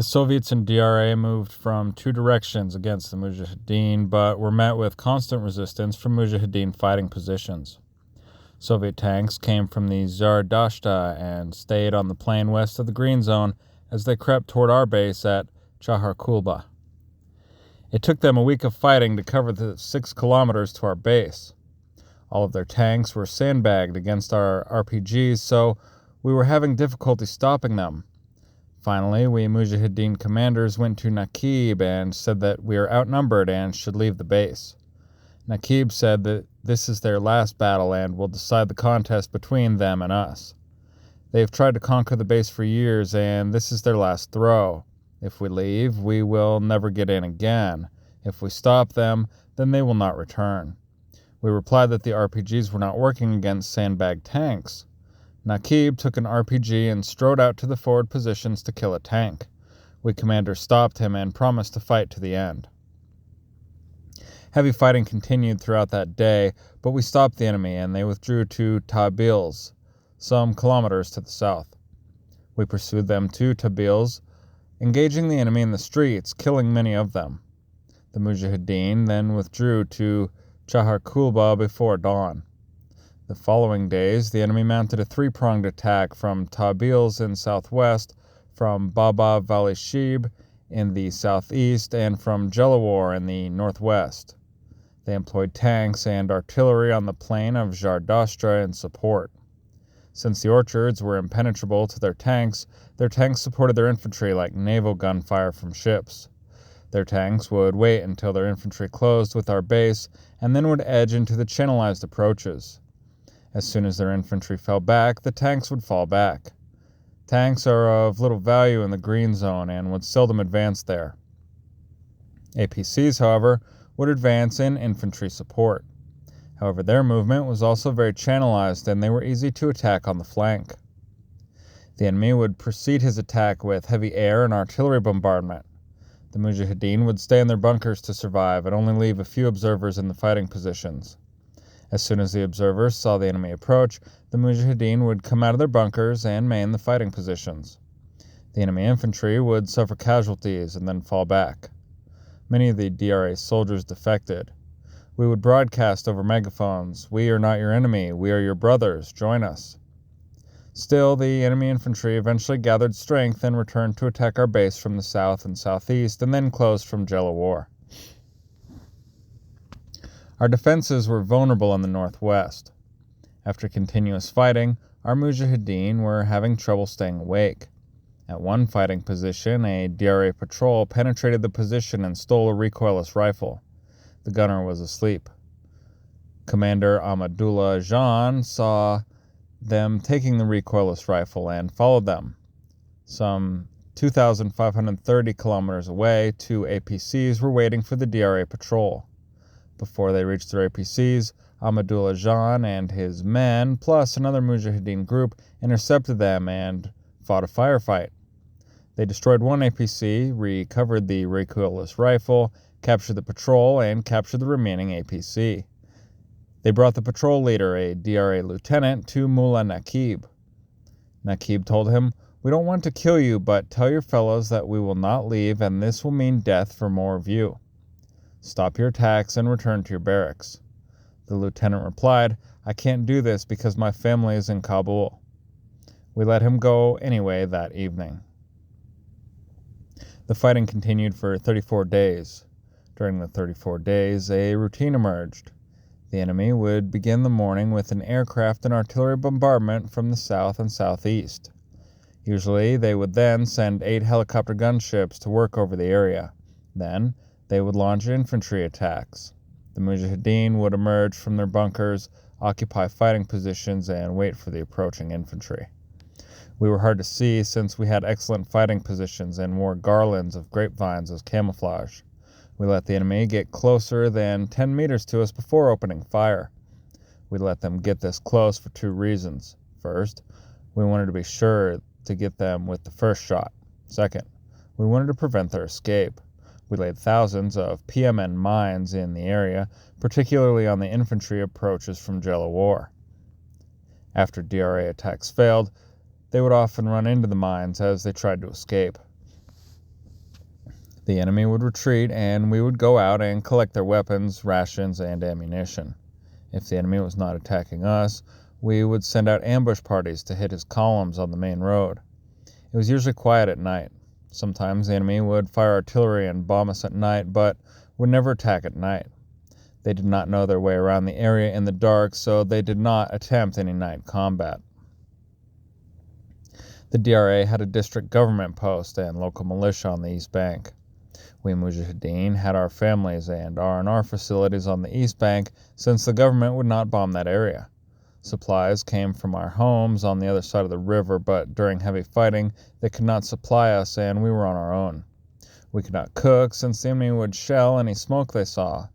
The Soviets and DRA moved from two directions against the Mujahideen, but were met with constant resistance from Mujahideen fighting positions. Soviet tanks came from the Zardashta and stayed on the plain west of the Green Zone as they crept toward our base at Chahar Kulba. It took them a week of fighting to cover the 6 kilometers to our base. All of their tanks were sandbagged against our RPGs, so we were having difficulty stopping them. Finally, we Mujahideen commanders went to Naqib and said that we are outnumbered and should leave the base. Naqib said that this is their last battle and will decide the contest between them and us. They have tried to conquer the base for years, and this is their last throw. If we leave, we will never get in again. If we stop them, then they will not return. We replied that the RPGs were not working against sandbagged tanks. Naqib took an RPG and strode out to the forward positions to kill a tank. We commanders stopped him and promised to fight to the end. Heavy fighting continued throughout that day, but we stopped the enemy and they withdrew to Tabils, some kilometers to the south. We pursued them to Tabils, engaging the enemy in the streets, killing many of them. The Mujahideen then withdrew to Chahar Kulba before dawn. The following days, the enemy mounted a 3-pronged attack from Tabils in southwest, from Baba Vali Shib in the southeast, and from Jelawar in the northwest. They employed tanks and artillery on the plain of Zardashtra in support. Since the orchards were impenetrable to their tanks supported their infantry like naval gunfire from ships. Their tanks would wait until their infantry closed with our base and then would edge into the channelized approaches. As soon as their infantry fell back, the tanks would fall back. Tanks are of little value in the Green Zone and would seldom advance there. APCs, however, would advance in infantry support. However, their movement was also very channelized and they were easy to attack on the flank. The enemy would precede his attack with heavy air and artillery bombardment. The Mujahideen would stay in their bunkers to survive and only leave a few observers in the fighting positions. As soon as the observers saw the enemy approach, the Mujahideen would come out of their bunkers and man the fighting positions. The enemy infantry would suffer casualties and then fall back. Many of the DRA soldiers defected. We would broadcast over megaphones, "We are not your enemy, we are your brothers, join us." Still, the enemy infantry eventually gathered strength and returned to attack our base from the south and southeast, and then closed from Jelawar. Our defenses were vulnerable in the northwest. After continuous fighting, our Mujahideen were having trouble staying awake. At one fighting position, a DRA patrol penetrated the position and stole a recoilless rifle. The gunner was asleep. Commander Ahmadullah Jan saw them taking the recoilless rifle and followed them. Some 2,530 kilometers away, 2 APCs were waiting for the DRA patrol. Before they reached their APCs, Ahmadullah Jan and his men, plus another Mujahideen group, intercepted them and fought a firefight. They destroyed one APC, recovered the recoilless rifle, captured the patrol, and captured the remaining APC. They brought the patrol leader, a DRA lieutenant, to Mullah Naqib. Naqib told him, "We don't want to kill you, but tell your fellows that we will not leave, and this will mean death for more of you. Stop your attacks and return to your barracks." The lieutenant replied, "I can't do this because my family is in Kabul." We let him go anyway that evening. The fighting continued for 34 days. During the 34 days, a routine emerged. The enemy would begin the morning with an aircraft and artillery bombardment from the south and southeast. Usually, they would then send 8 helicopter gunships to work over the area. Then, they would launch infantry attacks. The Mujahideen would emerge from their bunkers, occupy fighting positions, and wait for the approaching infantry. We were hard to see since we had excellent fighting positions and wore garlands of grapevines as camouflage. We let the enemy get closer than 10 meters to us before opening fire. We let them get this close for 2 reasons. First, we wanted to be sure to get them with the first shot. Second, we wanted to prevent their escape. We laid thousands of PMN mines in the area, particularly on the infantry approaches from Jelawar. After DRA attacks failed, they would often run into the mines as they tried to escape. The enemy would retreat, and we would go out and collect their weapons, rations, and ammunition. If the enemy was not attacking us, we would send out ambush parties to hit his columns on the main road. It was usually quiet at night. Sometimes the enemy would fire artillery and bomb us at night, but would never attack at night. They did not know their way around the area in the dark, so they did not attempt any night combat. The DRA had a district government post and local militia on the East Bank. We Mujahideen had our families and R&R facilities on the East Bank since the government would not bomb that area. Supplies came from our homes on the other side of the river, but during heavy fighting, they could not supply us and we were on our own. We could not cook since the enemy would shell any smoke they saw.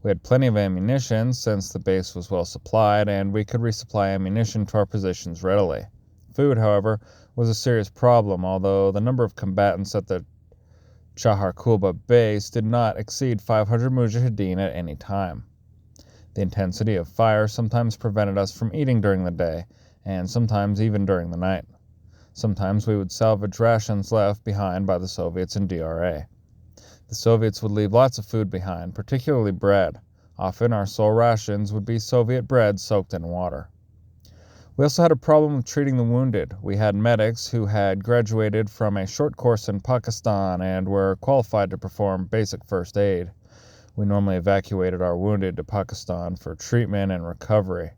We had plenty of ammunition since the base was well supplied and we could resupply ammunition to our positions readily. Food, however, was a serious problem, although the number of combatants at the Chahar Kulba base did not exceed 500 Mujahideen at any time. The intensity of fire sometimes prevented us from eating during the day, and sometimes even during the night. Sometimes we would salvage rations left behind by the Soviets and DRA. The Soviets would leave lots of food behind, particularly bread. Often our sole rations would be Soviet bread soaked in water. We also had a problem with treating the wounded. We had medics who had graduated from a short course in Pakistan and were qualified to perform basic first aid. We normally evacuated our wounded to Pakistan for treatment and recovery.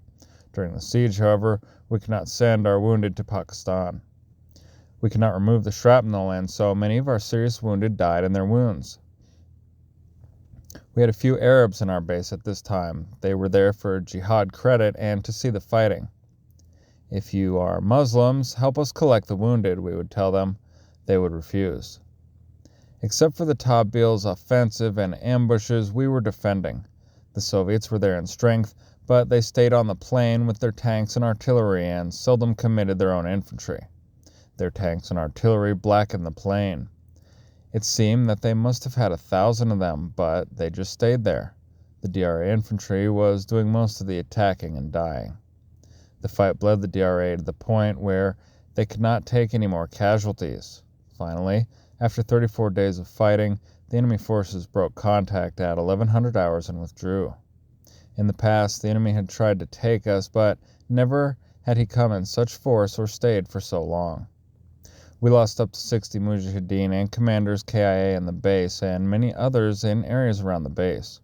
During the siege, however, we could not send our wounded to Pakistan. We could not remove the shrapnel, and so many of our serious wounded died in their wounds. We had a few Arabs in our base at this time. They were there for jihad credit and to see the fighting. If you are Muslims, help us collect the wounded, we would tell them. They would refuse. Except for the Tabils' offensive and ambushes, we were defending. The Soviets were there in strength, but they stayed on the plain with their tanks and artillery and seldom committed their own infantry. Their tanks and artillery blackened the plain. It seemed that they must have had 1,000 of them, but they just stayed there. The DRA infantry was doing most of the attacking and dying. The fight bled the DRA to the point where they could not take any more casualties. Finally, after 34 days of fighting, the enemy forces broke contact at 1100 hours and withdrew. In the past, the enemy had tried to take us, but never had he come in such force or stayed for so long. We lost up to 60 Mujahideen and commanders KIA in the base, and many others in areas around the base.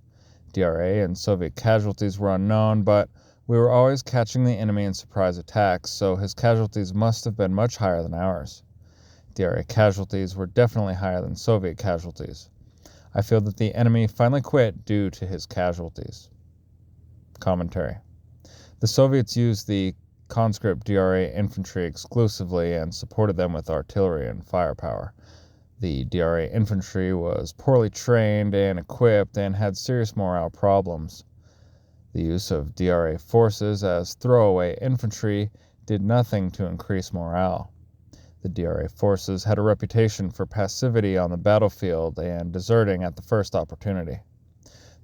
DRA and Soviet casualties were unknown, but we were always catching the enemy in surprise attacks, so his casualties must have been much higher than ours. DRA casualties were definitely higher than Soviet casualties. I feel that the enemy finally quit due to his casualties. Commentary. The Soviets used the conscript DRA infantry exclusively and supported them with artillery and firepower. The DRA infantry was poorly trained and equipped and had serious morale problems. The use of DRA forces as throwaway infantry did nothing to increase morale. The DRA forces had a reputation for passivity on the battlefield and deserting at the first opportunity.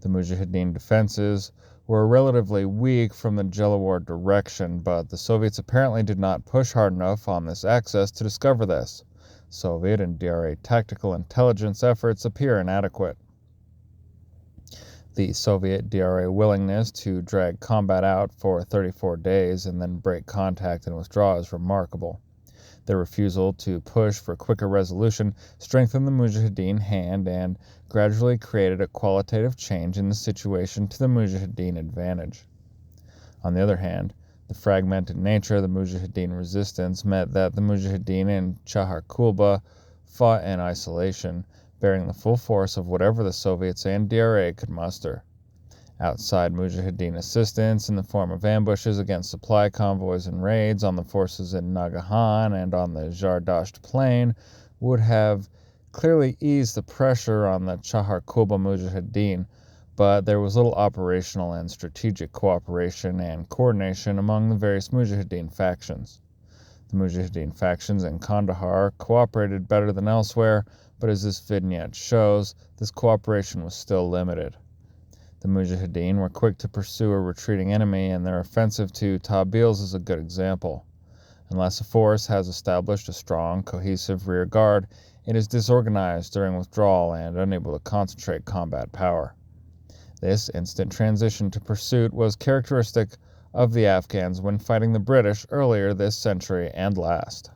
The Mujahideen defenses were relatively weak from the Jalawar direction, but the Soviets apparently did not push hard enough on this axis to discover this. Soviet and DRA tactical intelligence efforts appear inadequate. The Soviet-DRA willingness to drag combat out for 34 days and then break contact and withdraw is remarkable. Their refusal to push for quicker resolution strengthened the Mujahideen hand and gradually created a qualitative change in the situation to the Mujahideen advantage. On the other hand, the fragmented nature of the Mujahideen resistance meant that the Mujahideen in Chahar Kulba fought in isolation, bearing the full force of whatever the Soviets and DRA could muster. Outside Mujahideen assistance in the form of ambushes against supply convoys and raids on the forces in Nagahan and on the Zardasht plain would have clearly eased the pressure on the Chahar Kulba Mujahideen, but there was little operational and strategic cooperation and coordination among the various Mujahideen factions. The Mujahideen factions in Kandahar cooperated better than elsewhere, but as this vignette shows, this cooperation was still limited. The Mujahideen were quick to pursue a retreating enemy, and their offensive to Tabils is a good example. Unless a force has established a strong, cohesive rear guard, it is disorganized during withdrawal and unable to concentrate combat power. This instant transition to pursuit was characteristic of the Afghans when fighting the British earlier this century and last.